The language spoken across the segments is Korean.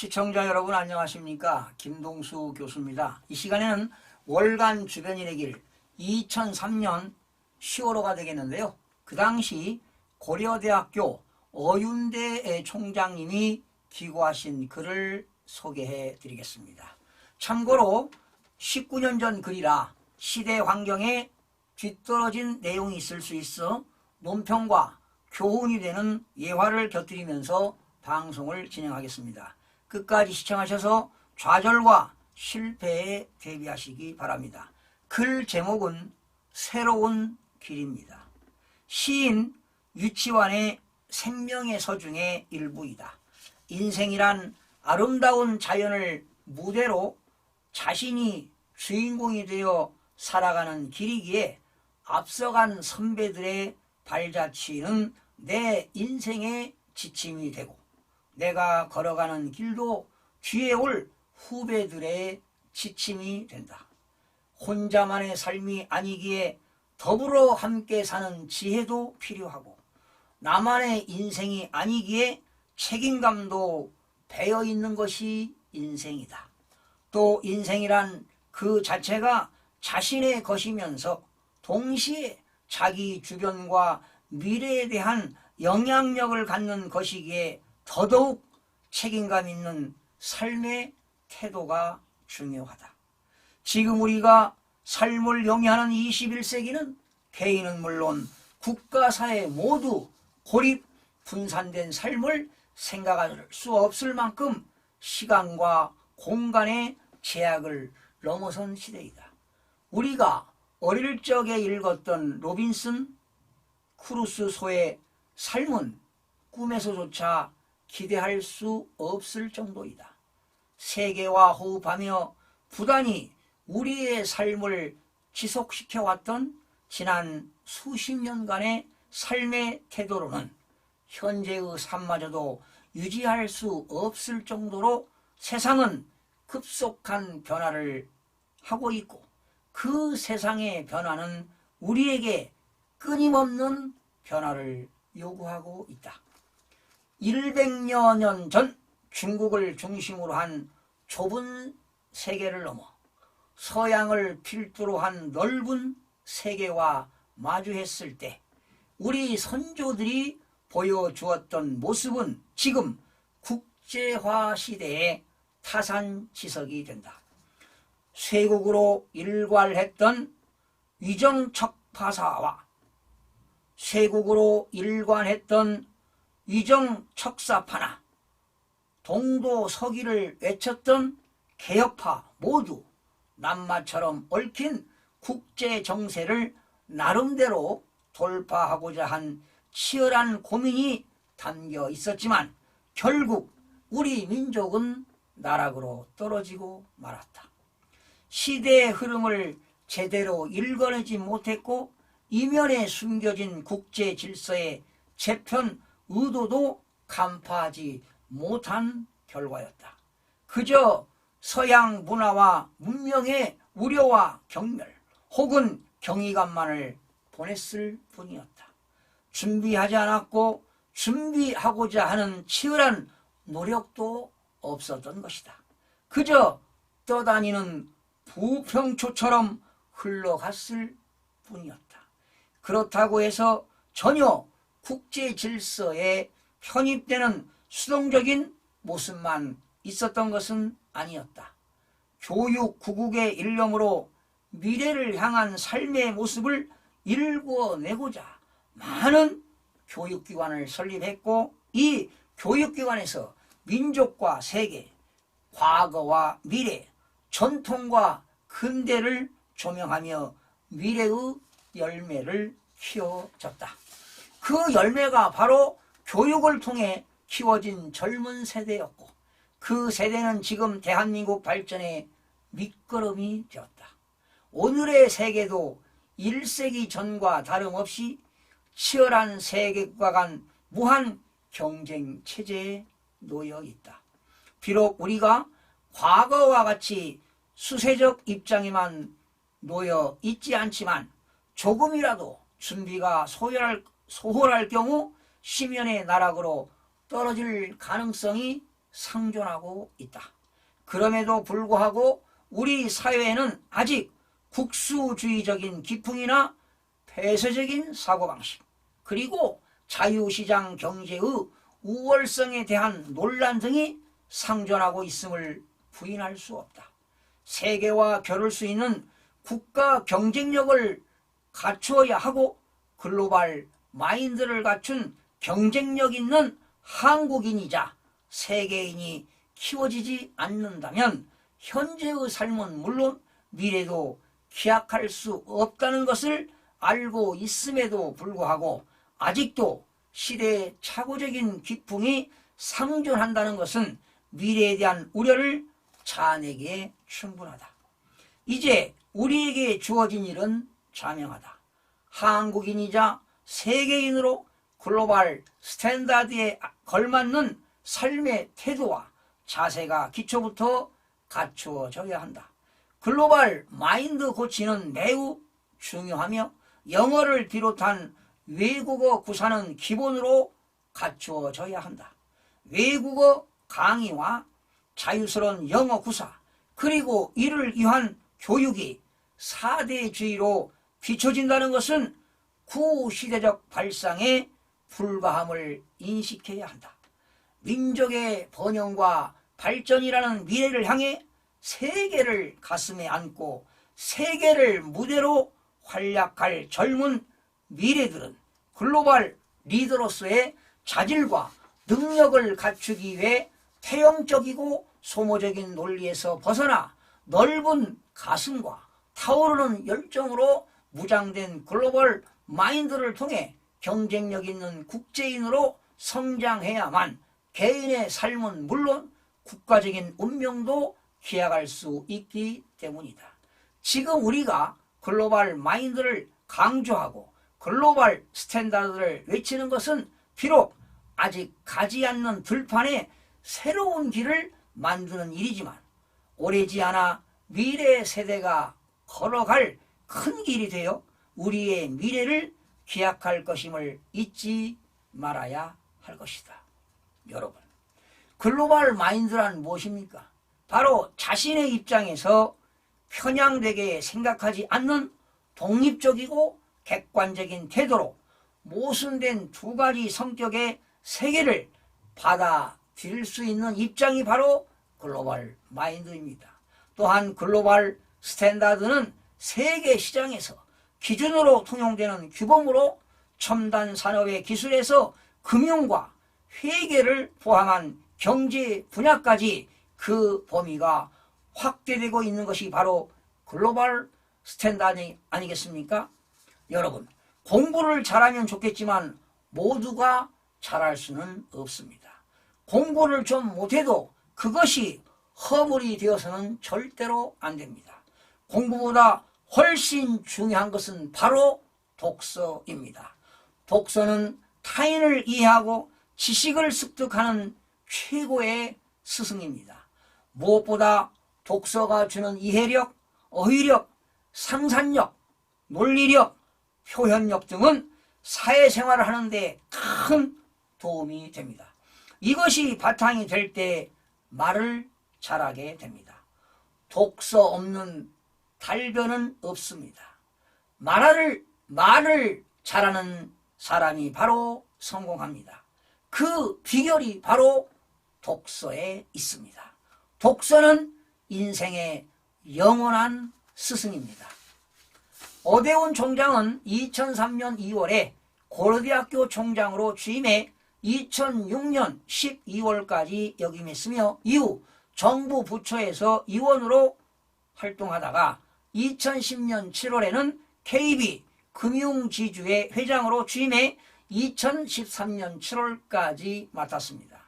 시청자 여러분 안녕하십니까? 김동수 교수입니다. 이 시간에는 월간 주변인의 길 2003년 10월호가 되겠는데요. 그 당시 고려대학교 어윤대 총장님이 기고하신 글을 소개해 드리겠습니다. 참고로 19년 전 글이라 시대 환경에 뒤떨어진 내용이 있을 수 있어 논평과 교훈이 되는 예화를 곁들이면서 방송을 진행하겠습니다. 끝까지 시청하셔서 좌절과 실패에 대비하시기 바랍니다. 글 제목은 새로운 길입니다. 시인 유치환의 생명의 서 중의 일부이다. 인생이란 아름다운 자연을 무대로 자신이 주인공이 되어 살아가는 길이기에 앞서간 선배들의 발자취는 내 인생의 지침이 되고 내가 걸어가는 길도 뒤에 올 후배들의 지침이 된다. 혼자만의 삶이 아니기에 더불어 함께 사는 지혜도 필요하고 나만의 인생이 아니기에 책임감도 배어 있는 것이 인생이다. 또 인생이란 그 자체가 자신의 것이면서 동시에 자기 주변과 미래에 대한 영향력을 갖는 것이기에 더더욱 책임감 있는 삶의 태도가 중요하다. 지금 우리가 삶을 영위하는 21세기는 개인은 물론 국가, 사회 모두 고립, 분산된 삶을 생각할 수 없을 만큼 시간과 공간의 제약을 넘어선 시대이다. 우리가 어릴 적에 읽었던 로빈슨 크루소의 삶은 꿈에서조차 기대할 수 없을 정도이다. 세계와 호흡하며 부단히 우리의 삶을 지속시켜왔던 지난 수십 년간의 삶의 태도로는 현재의 삶마저도 유지할 수 없을 정도로 세상은 급속한 변화를 하고 있고 그 세상의 변화는 우리에게 끊임없는 변화를 요구하고 있다. 100여 년 전 중국을 중심으로 한 좁은 세계를 넘어 서양을 필두로 한 넓은 세계와 마주했을 때 우리 선조들이 보여주었던 모습은 지금 국제화 시대의 타산지석이 된다. 쇄국으로 일관했던 위정척파사와 쇄국으로 일관했던 위정척사파나 동도서기를 외쳤던 개혁파 모두 남마처럼 얽힌 국제정세를 나름대로 돌파하고자 한 치열한 고민이 담겨 있었지만 결국 우리 민족은 나락으로 떨어지고 말았다. 시대의 흐름을 제대로 읽어내지 못했고 이면에 숨겨진 국제 질서의 재편 의도도 간파하지 못한 결과였다. 그저 서양 문화와 문명의 우려와 경멸 혹은 경이감만을 보냈을 뿐이었다. 준비하지 않았고 준비하고자 하는 치열한 노력도 없었던 것이다. 그저 떠다니는 부평초처럼 흘러갔을 뿐이었다. 그렇다고 해서 전혀 국제 질서에 편입되는 수동적인 모습만 있었던 것은 아니었다. 교육 구국의 일념으로 미래를 향한 삶의 모습을 일궈내고자 많은 교육기관을 설립했고 이 교육기관에서 민족과 세계, 과거와 미래, 전통과 근대를 조명하며 미래의 열매를 키워줬다. 그 열매가 바로 교육을 통해 키워진 젊은 세대였고 그 세대는 지금 대한민국 발전의 밑거름이 되었다. 오늘의 세계도 1세기 전과 다름없이 치열한 세계과 간 무한 경쟁 체제에 놓여 있다. 비록 우리가 과거와 같이 수세적 입장에만 놓여 있지 않지만 조금이라도 준비가 소홀할 경우 심연의 나락으로 떨어질 가능성이 상존하고 있다. 그럼에도 불구하고 우리 사회에는 아직 국수주의적인 기풍이나 폐쇄적인 사고방식, 그리고 자유시장 경제의 우월성에 대한 논란 등이 상존하고 있음을 부인할 수 없다. 세계와 겨룰 수 있는 국가 경쟁력을 갖추어야 하고 글로벌 마인드를 갖춘 경쟁력 있는 한국인이자 세계인이 키워지지 않는다면 현재의 삶은 물론 미래도 기약할 수 없다는 것을 알고 있음에도 불구하고 아직도 시대착오적인 기풍이 상존한다는 것은 미래에 대한 우려를 자아내기에 충분하다. 이제 우리에게 주어진 일은 자명하다. 한국인이자 세계인으로 글로벌 스탠다드에 걸맞는 삶의 태도와 자세가 기초부터 갖추어져야 한다. 글로벌 마인드 고치는 매우 중요하며 영어를 비롯한 외국어 구사는 기본으로 갖추어져야 한다. 외국어 강의와 자유스러운 영어 구사, 그리고 이를 위한 교육이 사대주의로 비춰진다는 것은 구시대적 발상에 불과함을 인식해야 한다. 민족의 번영과 발전이라는 미래를 향해 세계를 가슴에 안고 세계를 무대로 활약할 젊은 미래들은 글로벌 리더로서의 자질과 능력을 갖추기 위해 태형적이고 소모적인 논리에서 벗어나 넓은 가슴과 타오르는 열정으로 무장된 글로벌 마인드를 통해 경쟁력 있는 국제인으로 성장해야만 개인의 삶은 물론 국가적인 운명도 기약할 수 있기 때문이다. 지금 우리가 글로벌 마인드를 강조하고 글로벌 스탠다드를 외치는 것은 비록 아직 가지 않는 들판에 새로운 길을 만드는 일이지만 오래지 않아 미래 세대가 걸어갈 큰 길이 되어 우리의 미래를 기약할 것임을 잊지 말아야 할 것이다. 여러분, 글로벌 마인드란 무엇입니까? 바로 자신의 입장에서 편향되게 생각하지 않는 독립적이고 객관적인 태도로 모순된 두 가지 성격의 세계를 받아들일 수 있는 입장이 바로 글로벌 마인드입니다. 또한 글로벌 스탠다드는 세계 시장에서 기준으로 통용되는 규범으로 첨단 산업의 기술에서 금융과 회계를 포함한 경제 분야까지 그 범위가 확대되고 있는 것이 바로 글로벌 스탠다드 아니겠습니까? 여러분, 공부를 잘하면 좋겠지만 모두가 잘할 수는 없습니다. 공부를 좀 못해도 그것이 허물이 되어서는 절대로 안 됩니다. 공부보다 훨씬 중요한 것은 바로 독서입니다. 독서는 타인을 이해하고 지식을 습득하는 최고의 스승입니다. 무엇보다 독서가 주는 이해력, 어휘력, 상상력, 논리력, 표현력 등은 사회생활을 하는데 큰 도움이 됩니다. 이것이 바탕이 될 때 말을 잘하게 됩니다. 독서 없는 달변은 없습니다. 말을 잘하는 사람이 바로 성공합니다. 그 비결이 바로 독서에 있습니다. 독서는 인생의 영원한 스승입니다. 오대훈 총장은 2003년 2월에 고려대학교 총장으로 취임해 2006년 12월까지 역임했으며 이후 정부 부처에서 의원으로 활동하다가 2010년 7월에는 KB 금융지주회 회장으로 취임해 2013년 7월까지 맡았습니다.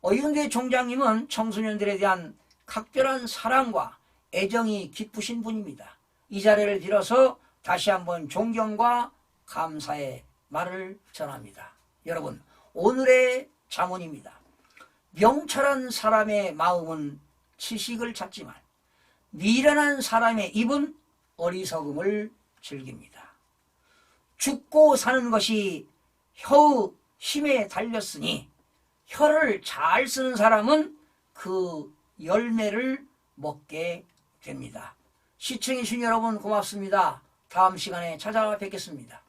어윤대 총장님은 청소년들에 대한 각별한 사랑과 애정이 깊으신 분입니다. 이 자리를 빌어서 다시 한번 존경과 감사의 말을 전합니다. 여러분, 오늘의 잠언입니다. 명철한 사람의 마음은 지식을 찾지만 미련한 사람의 입은 어리석음을 즐깁니다. 죽고 사는 것이 혀의 힘에 달렸으니 혀를 잘 쓰는 사람은 그 열매를 먹게 됩니다. 시청해주신 여러분 고맙습니다. 다음 시간에 찾아뵙겠습니다.